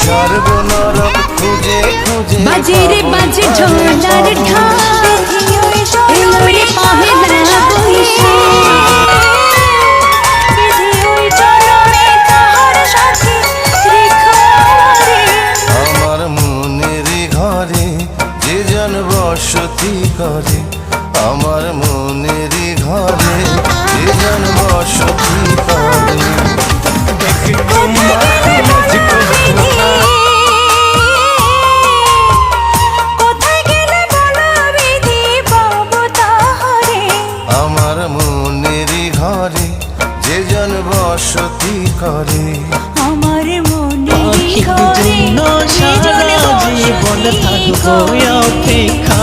সর্বনরক খুঁজে খুঁজে বাজে রে বাজে ঝোলার ঢাক এলো রে পহেলা বৈশাখ আমার মনের ঘরে যে জন বসতি করে, আমার মনের ঘরে যে জন বসতি করে। আমার মনের ঘরে যে জন বসতি করে, আমার মনে পাখির জন্য সারা জীবন থাকবো অপেক্ষা।